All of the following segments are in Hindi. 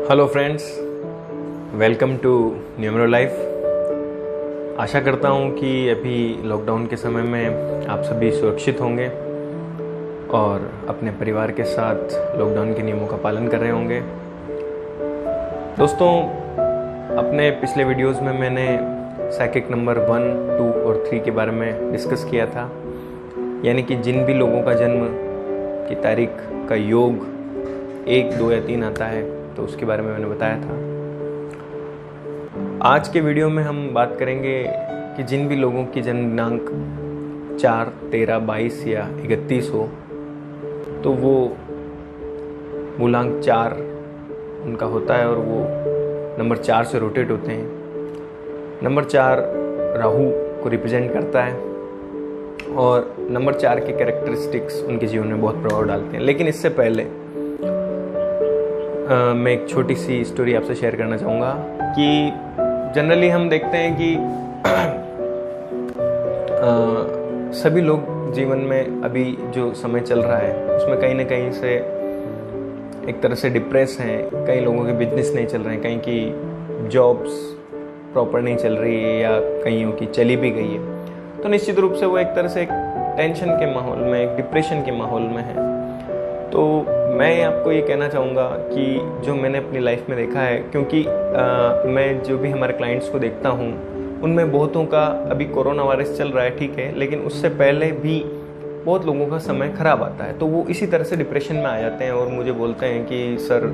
Hello friends, welcome to numero life. आशा करता हूँ कि अभी लॉकडाउन के समय में आप सभी सुरक्षित होंगे और अपने परिवार के साथ लॉकडाउन के नियमों का पालन कर रहे होंगे। दोस्तों, अपने पिछले वीडियोस में मैंने साइकिक नंबर 1, 2 और 3 के बारे में डिस्कस किया था, यानी कि जिन भी लोगों का जन्म की तारीख का योग 1, 2 या 3 आता है तो उसके बारे में मैंने बताया था। आज के वीडियो में हम बात करेंगे कि जिन भी लोगों की जन्म दिनांक 4, 13, 22 या 31 हो तो वो मूलांक 4 उनका होता है और वो नंबर 4 से रोटेट होते हैं। नंबर 4 राहु को रिप्रेजेंट करता है और नंबर 4 के कैरेक्टरिस्टिक्स उनके जीवन में बहुत प्रभाव डालते हैं। लेकिन इससे पहले मैं एक छोटी सी स्टोरी आपसे शेयर करना चाहूँगा कि जनरली हम देखते हैं कि सभी लोग जीवन में अभी जो समय चल रहा है उसमें कहीं ना कहीं से एक तरह से डिप्रेस हैं। कई लोगों के बिजनेस नहीं चल रहे हैं, कहीं की जॉब्स प्रॉपर नहीं चल रही है या कईयों की चली भी गई है, तो निश्चित रूप से वो एक तरह से एक टेंशन के माहौल में, एक डिप्रेशन के माहौल में है। तो मैं आपको ये कहना चाहूँगा कि जो मैंने अपनी लाइफ में देखा है, क्योंकि मैं जो भी हमारे क्लाइंट्स को देखता हूँ उनमें बहुतों का अभी कोरोना वायरस चल रहा है, ठीक है, लेकिन उससे पहले भी बहुत लोगों का समय ख़राब आता है, तो वो इसी तरह से डिप्रेशन में आ जाते हैं और मुझे बोलते हैं कि सर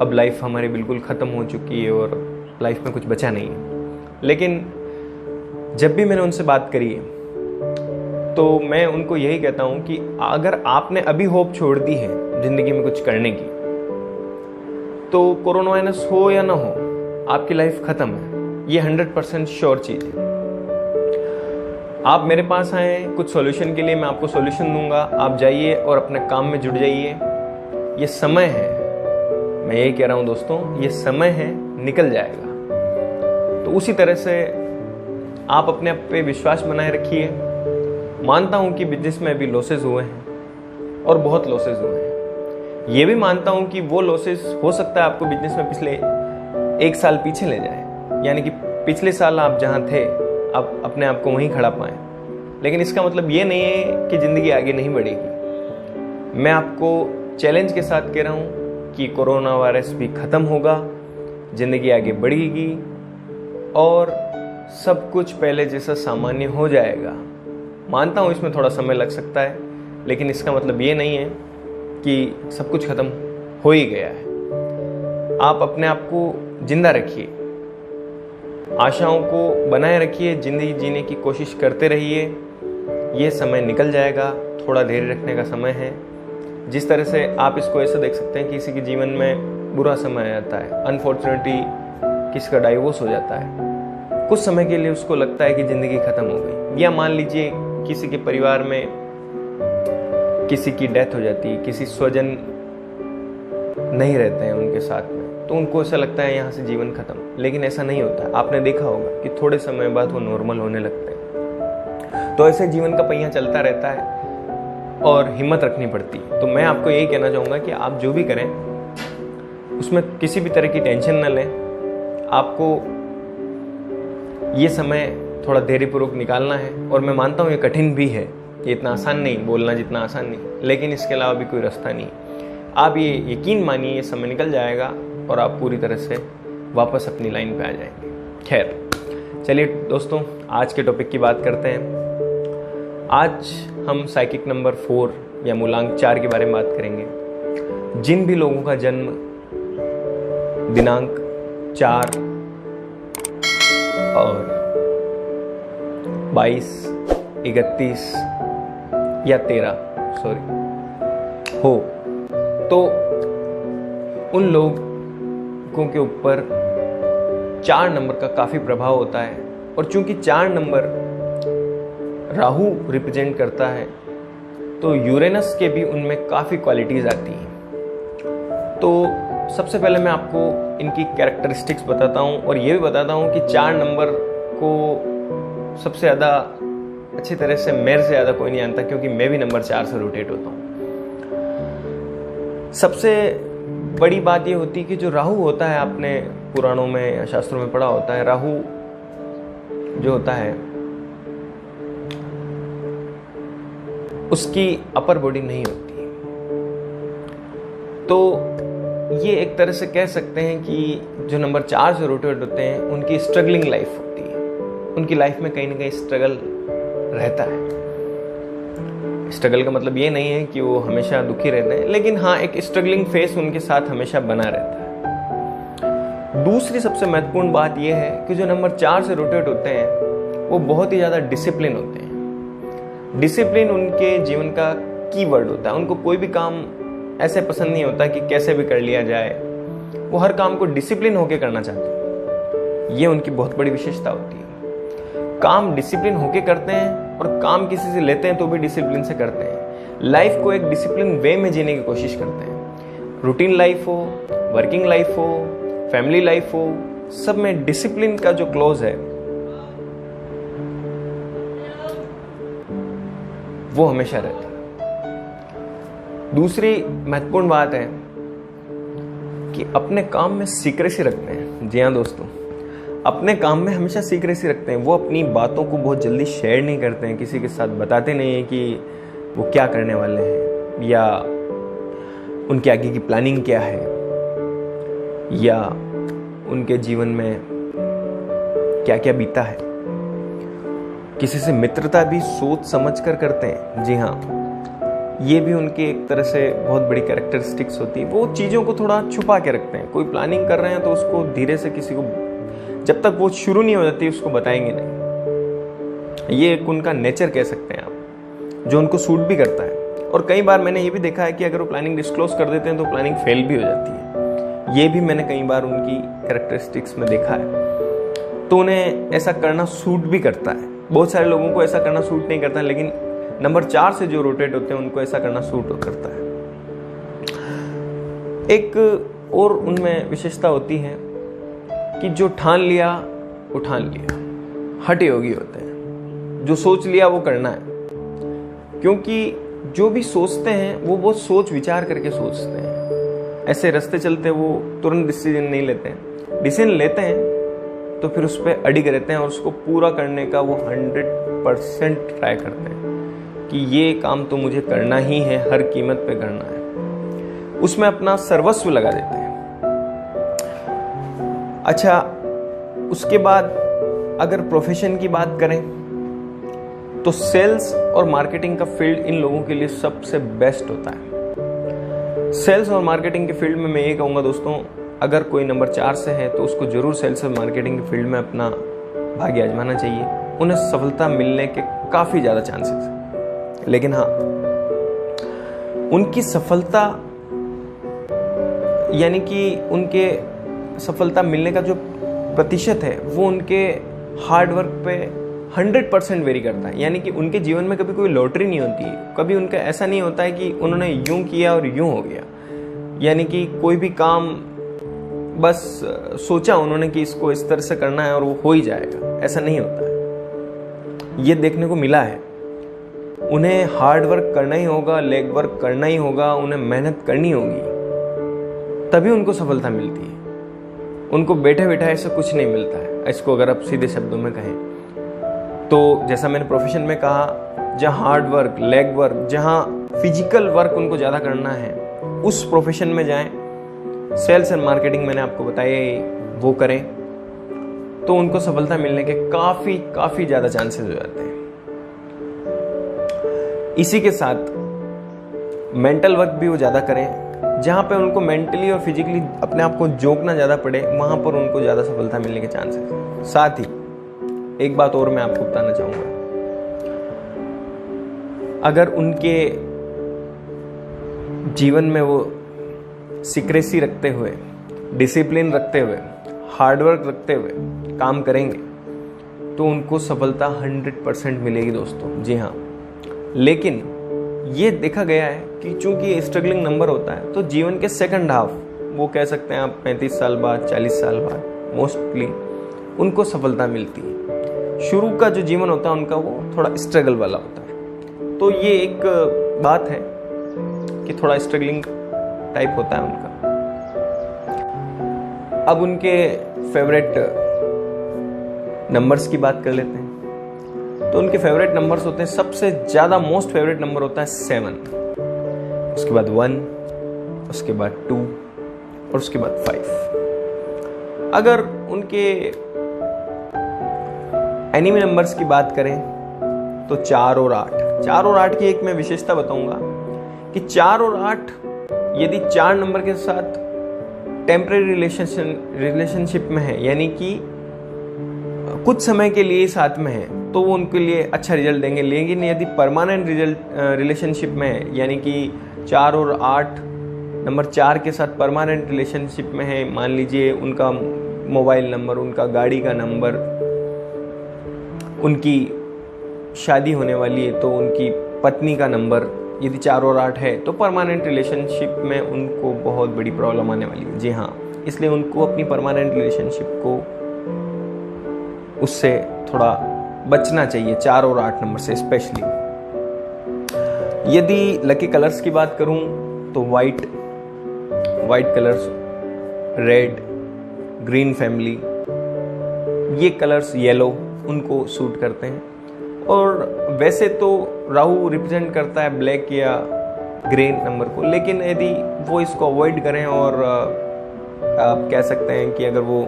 अब लाइफ हमारी बिल्कुल ख़त्म हो चुकी है और लाइफ में कुछ बचा नहीं है। लेकिन जब भी मैंने उनसे बात करी है तो मैं उनको यही कहता हूं कि अगर आपने अभी होप छोड़ दी है जिंदगी में कुछ करने की, तो कोरोना वायरस हो या ना हो आपकी लाइफ खत्म है, ये 100% श्योर चीज है। आप मेरे पास आए कुछ सॉल्यूशन के लिए, मैं आपको सॉल्यूशन दूंगा, आप जाइए और अपने काम में जुट जाइए। ये समय है, मैं यही कह रहा हूं दोस्तों, ये समय है, निकल जाएगा। तो उसी तरह से आप अपने आप पे विश्वास बनाए रखिए। मानता हूं कि बिजनेस में अभी लॉसेस हुए हैं और बहुत लॉसेस हुए हैं। ये भी मानता हूं कि वो लॉसेस हो सकता है आपको बिजनेस में पिछले 1 साल पीछे ले जाए, यानी कि पिछले साल आप जहां थे आप अपने आप को वहीं खड़ा पाएं। लेकिन इसका मतलब ये नहीं है कि जिंदगी आगे नहीं बढ़ेगी। मैं आपको चैलेंज के साथ कह रहा हूं कि कोरोना वायरस भी खत्म होगा, जिंदगी आगे बढ़ेगी और सब कुछ पहले जैसा सामान्य हो जाएगा। मानता हूं इसमें थोड़ा समय लग सकता है, लेकिन इसका मतलब ये नहीं है कि सब कुछ खत्म हो ही गया है। आप अपने आप को जिंदा रखिए, आशाओं को बनाए रखिए, जिंदगी जीने की कोशिश करते रहिए। ये समय निकल जाएगा, थोड़ा धैर्य रखने का समय है। जिस तरह से आप इसको ऐसे देख सकते हैं कि किसी के जीवन में बुरा समय आ जाता है, अनफॉर्चुनेटली किसी का डाइवोर्स हो जाता है, कुछ समय के लिए उसको लगता है कि जिंदगी खत्म हो गई, या मान लीजिए किसी के परिवार में किसी की डेथ हो जाती है, किसी स्वजन नहीं रहते हैं उनके साथ में, तो उनको ऐसा लगता है यहाँ से जीवन खत्म। लेकिन ऐसा नहीं होता। आपने देखा होगा कि थोड़े समय बाद वो नॉर्मल होने लगते हैं। तो ऐसे जीवन का पहिया चलता रहता है और हिम्मत रखनी पड़ती है। तो मैं आपको यही कहना चाहूँगा कि आप जो भी करें उसमें किसी भी तरह की टेंशन न लें। आपको ये समय थोड़ा धैर्यपूर्वक निकालना है और मैं मानता हूँ ये कठिन भी है, ये इतना आसान नहीं, बोलना जितना आसान नहीं, लेकिन इसके अलावा भी कोई रास्ता नहीं। आप ये यकीन मानिए, ये समय निकल जाएगा और आप पूरी तरह से वापस अपनी लाइन पे आ जाएंगे। खैर, चलिए दोस्तों, आज के टॉपिक की बात करते हैं। आज हम साइकिक नंबर 4 या मूलांक 4 के बारे में बात करेंगे। जिन भी लोगों का जन्म दिनांक 4 और 22, 31 या 13 हो, तो उन लोगों के ऊपर 4 नंबर का काफी प्रभाव होता है। और चूंकि 4 नंबर राहु रिप्रेजेंट करता है तो यूरेनस के भी उनमें काफी क्वालिटीज आती हैं। तो सबसे पहले मैं आपको इनकी कैरेक्टरिस्टिक्स बताता हूँ और ये भी बताता हूँ कि 4 नंबर को सबसे ज़्यादा अच्छी तरह से मेरे से ज़्यादा कोई नहीं जानता, क्योंकि मैं भी नंबर 4 से रोटेट होता हूँ। सबसे बड़ी बात ये होती है कि जो राहु होता है, आपने पुराणों में या शास्त्रों में पढ़ा होता है, राहु जो होता है उसकी अपर बॉडी नहीं होती। तो ये एक तरह से कह सकते हैं कि जो नंबर 4 से रोटेट होते हैं उनकी स्ट्रगलिंग लाइफ होती है, उनकी लाइफ में कहीं ना कहीं स्ट्रगल रहता है। स्ट्रगल का मतलब ये नहीं है कि वो हमेशा दुखी रहते हैं, लेकिन हाँ, एक स्ट्रगलिंग फेस उनके साथ हमेशा बना रहता है। दूसरी सबसे महत्वपूर्ण बात यह है कि जो नंबर 4 से रोटेट होते हैं वो बहुत ही ज़्यादा डिसिप्लिन होते हैं। डिसिप्लिन उनके जीवन का कीवर्ड होता है। उनको कोई भी काम ऐसे पसंद नहीं होता कि कैसे भी कर लिया जाए, वो हर काम को डिसिप्लिन होके करना चाहते हैं। ये उनकी बहुत बड़ी विशेषता होती है। काम डिसिप्लिन होके करते हैं और काम किसी से लेते हैं तो भी डिसिप्लिन से करते हैं। लाइफ को एक डिसिप्लिन वे में जीने की कोशिश करते हैं। रूटीन लाइफ हो, वर्किंग लाइफ हो, फैमिली लाइफ हो, सब में डिसिप्लिन का जो क्लॉज है वो हमेशा रहता है। दूसरी महत्वपूर्ण बात है कि अपने काम में सीक्रेसी रखते हैं। जी हाँ दोस्तों, अपने काम में हमेशा सीक्रेसी रखते हैं। वो अपनी बातों को बहुत जल्दी शेयर नहीं करते हैं, किसी के साथ बताते नहीं है कि वो क्या करने वाले हैं या उनके आगे की प्लानिंग क्या है या उनके जीवन में क्या क्या बीता है। किसी से मित्रता भी सोच समझ कर करते हैं। जी हाँ, ये भी उनकी एक तरह से बहुत बड़ी कैरेक्टरिस्टिक्स होती है। वो चीज़ों को थोड़ा छुपा के रखते हैं। कोई प्लानिंग कर रहे हैं तो उसको धीरे से किसी को, जब तक वो शुरू नहीं हो जाती उसको बताएंगे नहीं। ये एक उनका नेचर कह सकते हैं आप, जो उनको सूट भी करता है। और कई बार मैंने ये भी देखा है कि अगर वो प्लानिंग डिस्क्लोज कर देते हैं तो प्लानिंग फेल भी हो जाती है। ये भी मैंने कई बार उनकी कैरेक्टरिस्टिक्स में देखा है। तो उन्हें ऐसा करना सूट भी करता है। बहुत सारे लोगों को ऐसा करना सूट नहीं करता, लेकिन नंबर 4 से जो रोटेट होते हैं उनको ऐसा करना सूट करता है। एक और उनमें विशेषता होती है कि जो ठान लिया वो ठान लिया, हठ योगी होते हैं। जो सोच लिया वो करना है, क्योंकि जो भी सोचते हैं वो बहुत सोच विचार करके सोचते हैं। ऐसे रास्ते चलते वो तुरंत डिसीजन नहीं लेते हैं। डिसीजन लेते हैं तो फिर उस पर अडिग रहते हैं और उसको पूरा करने का वो 100% ट्राई करते हैं कि ये काम तो मुझे करना ही है, हर कीमत पे करना है। उसमें अपना सर्वस्व लगा देते हैं। अच्छा, उसके बाद अगर प्रोफेशन की बात करें तो सेल्स और मार्केटिंग का फील्ड इन लोगों के लिए सबसे बेस्ट होता है। सेल्स और मार्केटिंग के फील्ड में मैं ये कहूँगा दोस्तों, अगर कोई नंबर 4 से है तो उसको जरूर सेल्स और मार्केटिंग के फील्ड में अपना भाग्य आजमाना चाहिए। उन्हें सफलता मिलने के काफ़ी ज़्यादा चांसेस हैं। लेकिन हाँ, उनकी सफलता यानी कि उनके सफलता मिलने का जो प्रतिशत है वो उनके हार्डवर्क पे 100% वेरी करता है। यानी कि उनके जीवन में कभी कोई लॉटरी नहीं होती है। कभी उनका ऐसा नहीं होता है कि उन्होंने यूं किया और यूं हो गया। यानी कि कोई भी काम बस सोचा उन्होंने कि इसको इस तरह से करना है और वो हो ही जाएगा, ऐसा नहीं होता है। ये देखने को मिला है। उन्हें हार्ड वर्क करना ही होगा, लेग वर्क करना ही होगा, उन्हें मेहनत करनी होगी, तभी उनको सफलता मिलती है। उनको बैठे बैठे ऐसा कुछ नहीं मिलता है। इसको अगर आप सीधे शब्दों में कहें तो जैसा मैंने प्रोफेशन में कहा, जहाँ हार्ड वर्क, लेग वर्क, जहाँ फिजिकल वर्क उनको ज़्यादा करना है, उस प्रोफेशन में जाएं। सेल्स एंड मार्केटिंग मैंने आपको बताया, वो करें तो उनको सफलता मिलने के काफ़ी ज़्यादा चांसेस हो जाते हैं। इसी के साथ मेंटल वर्क भी वो ज़्यादा करें। जहाँ पे उनको मेंटली और फिजिकली अपने आप को जोकना ज़्यादा पड़े, वहाँ पर उनको ज़्यादा सफलता मिलने के चांसेस हैं। साथ ही एक बात और मैं आपको बताना चाहूँगा, अगर उनके जीवन में वो सीक्रेसी रखते हुए, डिसिप्लिन रखते हुए, हार्डवर्क रखते हुए काम करेंगे तो उनको सफलता 100% मिलेगी दोस्तों। जी हाँ, लेकिन ये देखा गया है कि चूंकि स्ट्रगलिंग नंबर होता है तो जीवन के सेकंड हाफ, वो कह सकते हैं आप 35 साल बाद, 40 साल बाद मोस्टली उनको सफलता मिलती है। शुरू का जो जीवन होता है उनका वो थोड़ा स्ट्रगल वाला होता है। तो ये एक बात है कि थोड़ा स्ट्रगलिंग टाइप होता है उनका। अब उनके फेवरेट नंबर्स की बात कर लेते हैं। तो उनके फेवरेट नंबर्स होते हैं, सबसे ज़्यादा मोस्ट फेवरेट नंबर होता है 7, उसके बाद 1, उसके बाद 2 और उसके बाद 5। अगर उनके एनिमी नंबर्स की बात करें तो 4 और 8। 4 और 8 की एक मैं विशेषता बताऊंगा कि 4 और 8 यदि 4 नंबर के साथ टेम्परेरी रिलेशनशिप में है, यानी कि कुछ समय के लिए साथ में है, तो वो उनके लिए अच्छा रिजल्ट देंगे। लेकिन यदि परमानेंट रिलेशनशिप में है, यानी कि 4 और 8 नंबर 4 के साथ परमानेंट रिलेशनशिप में है, मान लीजिए उनका मोबाइल नंबर, उनका गाड़ी का नंबर, उनकी शादी होने वाली है तो उनकी पत्नी का नंबर, यदि 4 और 8 है तो परमानेंट रिलेशनशिप में उनको बहुत बड़ी प्रॉब्लम आने वाली है। जी हाँ, इसलिए उनको अपनी परमानेंट रिलेशनशिप को उससे थोड़ा बचना चाहिए, 4 और 8 नंबर से स्पेशली। यदि लकी कलर्स की बात करूं तो white colours, red, green family, ये कलर्स, येलो, उनको सूट करते हैं। और वैसे तो राहु रिप्रेजेंट करता है ब्लैक या ग्रे नंबर को, लेकिन यदि वो इसको अवॉइड करें और आप कह सकते हैं कि अगर वो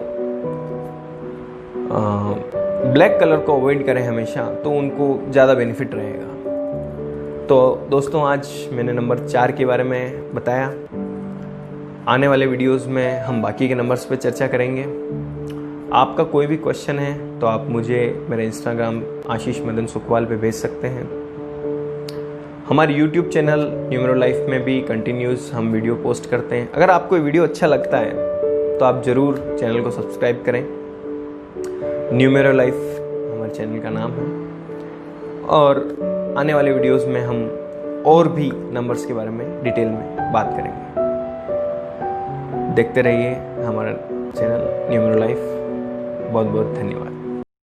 ब्लैक कलर को अवॉइड करें हमेशा, तो उनको ज़्यादा बेनिफिट रहेगा। तो दोस्तों, आज मैंने नंबर 4 के बारे में बताया। आने वाले वीडियोस में हम बाकी के नंबर्स पे चर्चा करेंगे। आपका कोई भी क्वेश्चन है तो आप मुझे मेरे इंस्टाग्राम आशीष मदन सुखवाल पे भेज सकते हैं। हमारे यूट्यूब चैनल न्यूमेरो लाइफ में भी कंटिन्यूस हम वीडियो पोस्ट करते हैं। अगर आपको वीडियो अच्छा लगता है तो आप ज़रूर चैनल को सब्सक्राइब करें। न्यूमेरो लाइफ हमारे चैनल का नाम है, और आने वाले वीडियोस में हम और भी नंबर्स के बारे में डिटेल में बात करेंगे। देखते रहिए हमारा चैनल न्यूमेरो लाइफ। बहुत बहुत धन्यवाद।